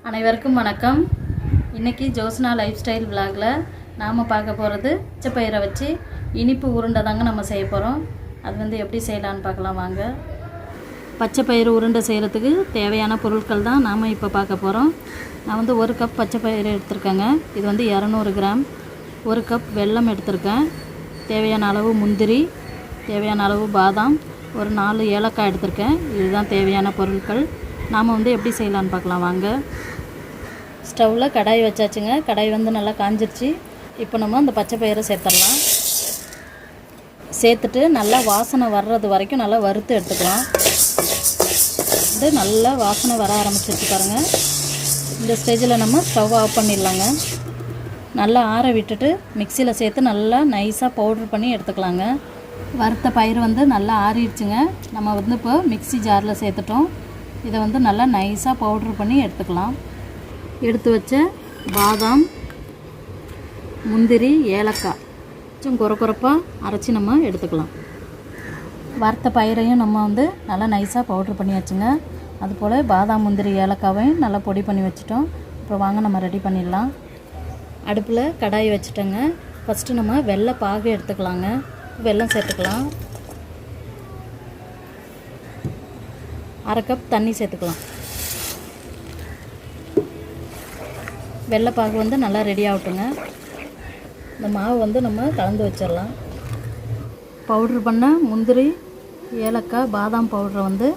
அனைவருக்கும் வணக்கம். இன்றைக்கி ஜோஸ்னா லைஃப் ஸ்டைல் விலாகில் நாம் பார்க்க போகிறது பச்சை பயிரை வச்சு இனிப்பு உருண்டை தாங்க நம்ம செய்ய போகிறோம். அது எப்படி செய்யலான்னு பார்க்கலாம் வாங்க. பச்சை பயிறு உருண்டை செய்கிறதுக்கு தேவையான பொருட்கள் தான் நாம் இப்போ பார்க்க போகிறோம். நான் 1 கப் பச்சை பயிறு எடுத்திருக்கேங்க. இது 200 கிராம். 1 கப் வெல்லம் எடுத்திருக்கேன். தேவையான அளவு முந்திரி, தேவையான அளவு பாதாம், ஒரு 4 ஏலக்காய் எடுத்திருக்கேன். இதுதான் தேவையான பொருட்கள். நாம் எப்படி செய்யலான்னு பார்க்கலாம் வாங்க. ஸ்டவ்வில் கடாய் வச்சாச்சுங்க. கடாய் நல்லா காஞ்சிருச்சு. இப்போ நம்ம அந்த பச்சை பயிரை சேர்த்துடலாம். சேர்த்துட்டு நல்லா வாசனை வர்றது வரைக்கும் நல்லா வறுத்து எடுத்துக்கலாம். நல்லா வாசனை வர ஆரம்பிச்சிருச்சு பாருங்கள். இந்த ஸ்டேஜில் நம்ம ஸ்டவ் ஆஃப் பண்ணிடலாங்க. நல்லா ஆற விட்டுட்டு மிக்சியில் சேர்த்து நல்லா நைஸாக பவுட்ரு பண்ணி எடுத்துக்கலாங்க. வறுத்த பயிர் நல்லா ஆறிடுச்சுங்க. நம்ம இப்போ மிக்சி ஜாரில் சேர்த்துட்டோம். இதை நல்லா நைஸாக பவுட்ரு பண்ணி எடுத்துக்கலாம். எடுத்து வச்ச பாதாம், முந்திரி, ஏலக்காய் கொஞ்சம் குறப்பாக அரைச்சி நம்ம எடுத்துக்கலாம். வறுத்த பயிரையும் நம்ம நல்லா நைஸாக பவுட்ரு பண்ணி வச்சுங்க. அதுபோல் பாதாம், முந்திரி, ஏலக்காவையும் நல்லா பொடி பண்ணி வச்சுட்டோம். இப்போ வாங்க நம்ம ரெடி பண்ணிடலாம். அடுப்பில் கடாய் வச்சுட்டோங்க. ஃபஸ்ட்டு நம்ம வெள்ளை பாகு எடுத்துக்கலாங்க. வெல்லம் சேர்த்துக்கலாம். 1/2 கப் தண்ணி சேர்த்துக்கலாம். வெள்ளைப்பாகு நல்லா ரெடி ஆகட்டுங்க. இந்த மாவு நம்ம கலந்து வச்சிடலாம். பவுட்ரு பண்ண முந்திரி, ஏலக்காய், பாதாம் பவுட்ரை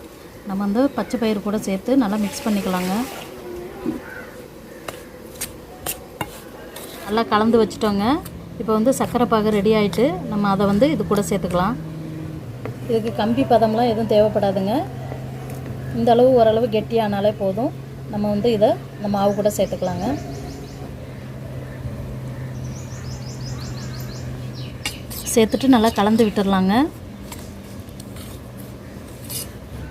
நம்ம பச்சை பயிறு கூட சேர்த்து நல்லா மிக்ஸ் பண்ணிக்கலாங்க. நல்லா கலந்து வச்சுட்டோங்க. இப்போ சர்க்கரை பாகு ரெடி ஆகிட்டு நம்ம அதை இது கூட சேர்த்துக்கலாம். இதுக்கு கம்பி பதம்லாம் எதுவும் தேவைப்படாதுங்க. இந்த அளவு ஓரளவு கெட்டியானாலே போதும். நம்ம இதை இந்த மாவு கூட சேர்த்துக்கலாங்க. சேர்த்துட்டு நல்லா கலந்து விட்டுடலாங்க.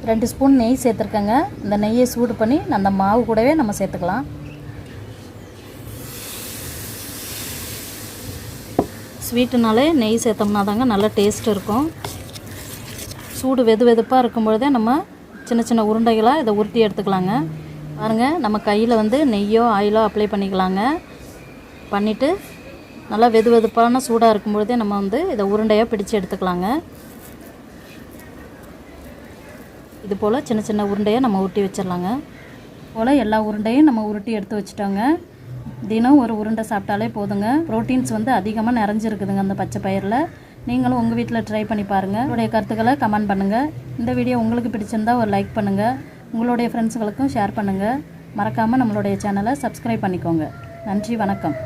2 ஸ்பூன் நெய் சேர்த்துருக்கேங்க. இந்த நெய்யை சூடு பண்ணி அந்த மாவு கூடவே நம்ம சேர்த்துக்கலாம். ஸ்வீட்டுனாலே நெய் சேர்த்தோம்னா தாங்க நல்லா டேஸ்ட் இருக்கும். சூடு வெதுப்பாக இருக்கும்பொழுதே நம்ம சின்ன சின்ன உருண்டைகளாக இதை உருட்டி எடுத்துக்கலாங்க. பாருங்கள், நம்ம கையில் நெய்யோ ஆயிலோ அப்ளை பண்ணிக்கலாங்க. பண்ணிவிட்டு நல்லா வெதுப்பான சூடாக இருக்கும்பொழுதே நம்ம இதை உருண்டையாக பிடிச்சி எடுத்துக்கலாங்க. இது போல் சின்ன சின்ன உருண்டையாக நம்ம உருட்டி வச்சிடலாங்க. போல் எல்லா உருண்டையும் நம்ம உருட்டி எடுத்து வச்சுட்டோங்க. தினம் ஒரு உருண்டை சாப்பிட்டாலே போதுங்க. ப்ரோட்டீன்ஸ் அதிகமாக நிறைஞ்சிருக்குதுங்க அந்த பச்சை பயிரில். நீங்களும் உங்கள் வீட்டில் ட்ரை பண்ணி பாருங்கள். உங்களுடைய கருத்துக்களை கமெண்ட் பண்ணுங்கள். இந்த வீடியோ உங்களுக்கு பிடிச்சிருந்தால் ஒரு லைக் பண்ணுங்கள். உங்களுடைய ஃப்ரெண்ட்ஸுகளுக்கும் ஷேர் பண்ணுங்கள். மறக்காமல் நம்மளுடைய சேனலை சப்ஸ்கிரைப் பண்ணிக்கோங்க. நன்றி, வணக்கம்.